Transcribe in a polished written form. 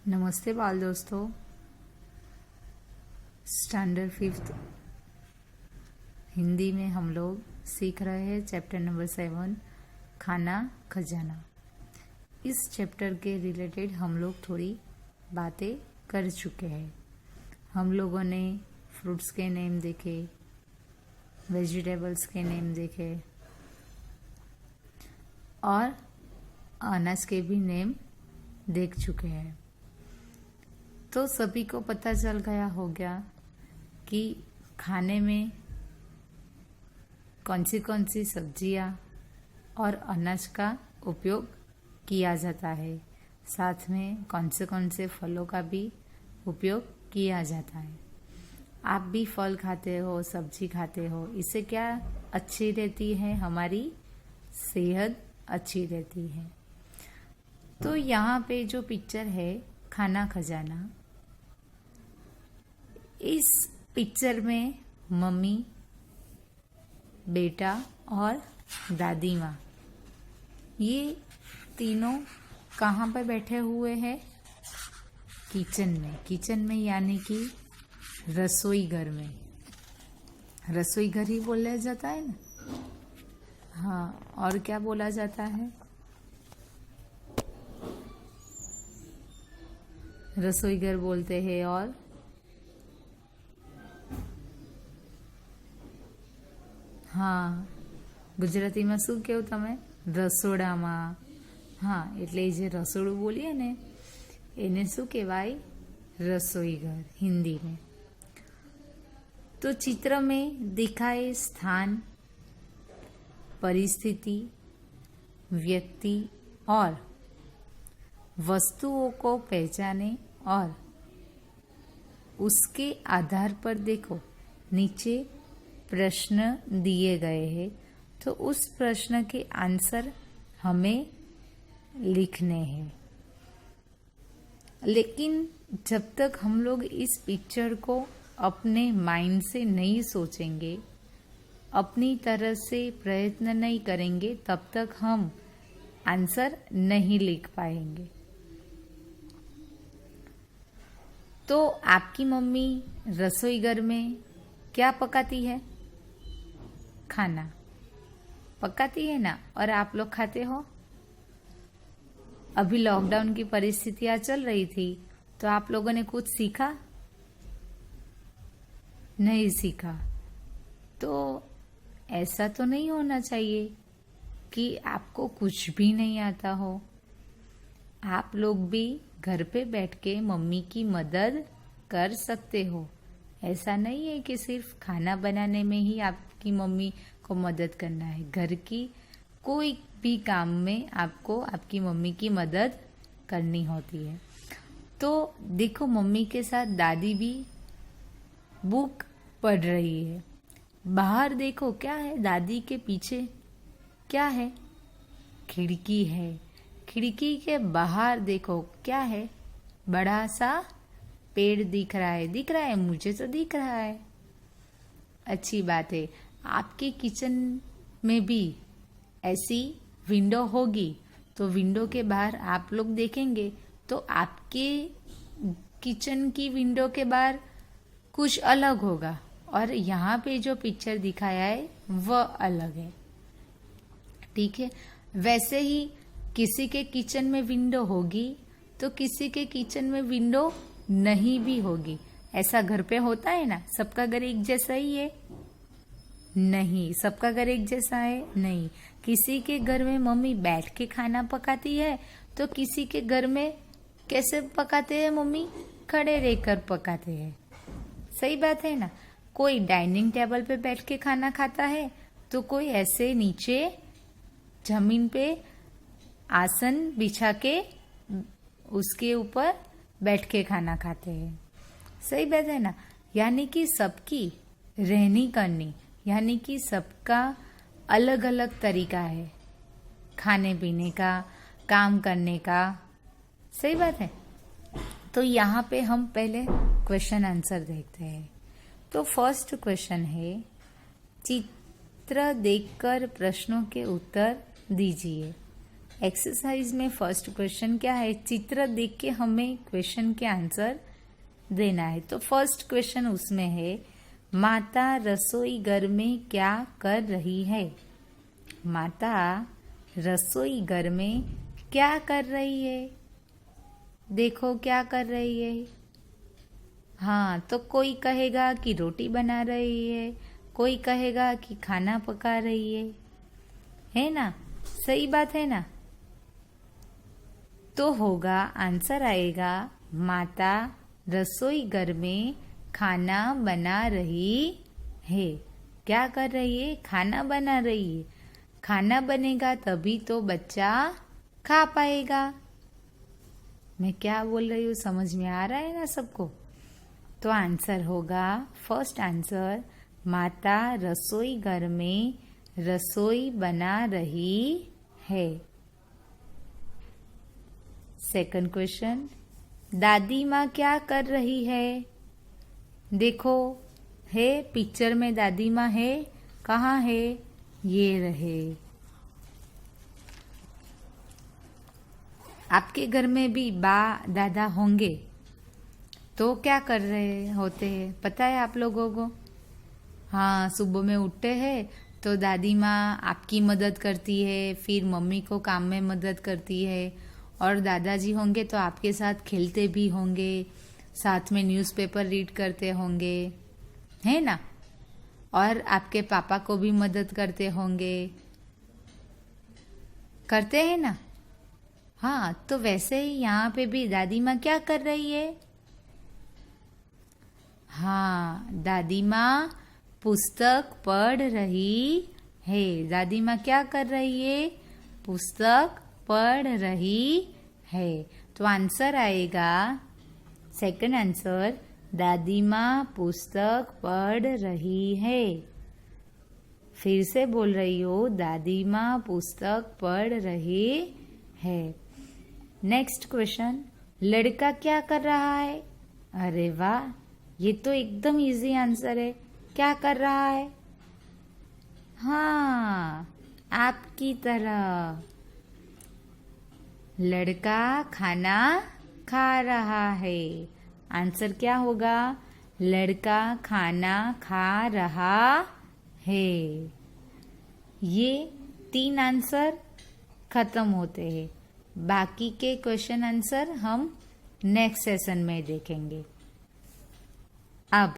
नमस्ते बाल दोस्तों। स्टैंडर्ड 5th हिंदी में हम लोग सीख रहे हैं चैप्टर नंबर 7 खाना खजाना। इस चैप्टर के रिलेटेड हम लोग थोड़ी बातें कर चुके हैं। हम लोगों ने फ्रूट्स के नेम देखे, वेजिटेबल्स के नेम देखे और अनाज के भी नेम देख चुके हैं। तो सभी को पता चल गया हो गया कि खाने में कौन सी सब्जियां और अनाज का उपयोग किया जाता है, साथ में कौन से फलों का भी उपयोग किया जाता है। आप भी फल खाते हो, सब्जी खाते हो, इससे क्या अच्छी रहती है, हमारी सेहत अच्छी रहती है। तो यहाँ पे जो पिक्चर है खाना खजाना, इस पिक्चर में मम्मी, बेटा और दादी माँ, ये तीनों कहाँ पर बैठे हुए हैं? किचन में यानी कि रसोई घर में। रसोई घर ही बोला जाता है ना। हाँ, और क्या बोला जाता है? रसोई घर बोलते हैं। और હા, ગુજરાતીમાં શું કહો તમે? રસોડામાં। હા, એટલે જે રસોડું બોલીએ ને એને શું કહેવાય? रसोई घर हिंदी में। तो चित्र में दिखाए स्थान, परिस्थिति, व्यक्ति और वस्तुओं को पहचाने और उसके आधार पर देखो नीचे प्रश्न दिए गए हैं, तो उस प्रश्न के आंसर हमें लिखने हैं। लेकिन जब तक हम लोग इस पिक्चर को अपने माइंड से नहीं सोचेंगे, अपनी तरह से प्रयत्न नहीं करेंगे, तब तक हम आंसर नहीं लिख पाएंगे। तो आपकी मम्मी रसोई घर में क्या पकाती है? खाना पकाती है ना, और आप लोग खाते हो। अभी लॉकडाउन की परिस्थितियां चल रही थी, तो आप लोगों ने कुछ सीखा? नहीं सीखा। तो ऐसा तो नहीं होना चाहिए कि आपको कुछ भी नहीं आता हो। आप लोग भी घर पे बैठ के मम्मी की मदद कर सकते हो। ऐसा नहीं है कि सिर्फ खाना बनाने में ही आपकी मम्मी को मदद करना है। घर की कोई भी काम में आपको आपकी मम्मी की मदद करनी होती है। तो देखो, मम्मी के साथ दादी भी बुक पढ़ रही है। बाहर देखो क्या है, दादी के पीछे क्या है? खिड़की है। खिड़की के बाहर देखो क्या है? बड़ा सा पेड़ दिख रहा है। दिख रहा है? मुझे तो दिख रहा है। अच्छी बात है। आपके किचन में भी ऐसी विंडो होगी, तो विंडो के बाहर आप लोग देखेंगे तो आपके किचन की विंडो के बाहर कुछ अलग होगा, और यहाँ पे जो पिक्चर दिखाया है वह अलग है। ठीक है। वैसे ही किसी के किचन में विंडो होगी तो किसी के किचन में विंडो नहीं भी होगी। ऐसा घर पे होता है ना? सबका घर एक जैसा ही है? नहीं। सबका घर एक जैसा है? नहीं। किसी के घर में मम्मी बैठ के खाना पकाती है, तो किसी के घर में कैसे पकाते हैं मम्मी? खड़े रहकर पकाते हैं। सही बात है ना? कोई डाइनिंग टेबल पे बैठ के खाना खाता है, तो कोई ऐसे नीचे जमीन पे आसन बिछा के उसके ऊपर बैठ के खाना खाते हैं। सही बात है ना? यानी कि सबकी रहनी करनी, यानी कि सबका अलग अलग तरीका है खाने पीने का, काम करने का। सही बात है। तो यहाँ पे हम पहले क्वेश्चन आंसर देखते हैं। तो फर्स्ट क्वेश्चन है, चित्र देखकर प्रश्नों के उत्तर दीजिए। एक्सरसाइज में फर्स्ट क्वेश्चन क्या है, चित्र देख के हमें क्वेश्चन के आंसर देना है। तो फर्स्ट क्वेश्चन उसमें है, माता रसोई घर में क्या कर रही है। माता रसोई घर में क्या कर रही है, देखो क्या कर रही है। हाँ, तो कोई कहेगा कि रोटी बना रही है, कोई कहेगा कि खाना पका रही है ना, सही बात है ना। तो होगा, आंसर आएगा, माता रसोई घर में खाना बना रही है। क्या कर रही है, खाना बना रही है। खाना बनेगा तभी तो बच्चा खा पाएगा। मैं क्या बोल रही हूँ, समझ में आ रहा है ना सबको। तो आंसर होगा, फर्स्ट आंसर, माता रसोई घर में रसोई बना रही है। सेकंड क्वेश्चन, दादी माँ क्या कर रही है। देखो है, पिक्चर में दादी माँ है, कहाँ है, ये रहे। आपके घर में भी बा दादा होंगे तो क्या कर रहे होते हैं, पता है आप लोगों को। हाँ, सुबह में उठते हैं तो दादी माँ आपकी मदद करती है, फिर मम्मी को काम में मदद करती है, और दादाजी होंगे तो आपके साथ खेलते भी होंगे, साथ में न्यूज़पेपर रीड करते होंगे, है ना। और आपके पापा को भी मदद करते होंगे, करते हैं ना। हाँ, तो वैसे ही यहाँ पे भी दादी माँ क्या कर रही है। हाँ, दादी माँ पुस्तक पढ़ रही है। दादी माँ क्या कर रही है, पुस्तक पढ़ रही है। तो आंसर आएगा, सेकंड आंसर, दादी माँ पुस्तक पढ़ रही है। फिर से बोल रही हो, दादी माँ पुस्तक पढ़ रही है। नेक्स्ट क्वेश्चन, लड़का क्या कर रहा है। अरे वाह, ये तो एकदम इजी आंसर है। क्या कर रहा है, हाँ, आपकी तरह लड़का खाना खा रहा है। आंसर क्या होगा, लड़का खाना खा रहा है। ये 3 आंसर खत्म होते हैं। बाकी के क्वेश्चन आंसर हम नेक्स्ट सेशन में देखेंगे।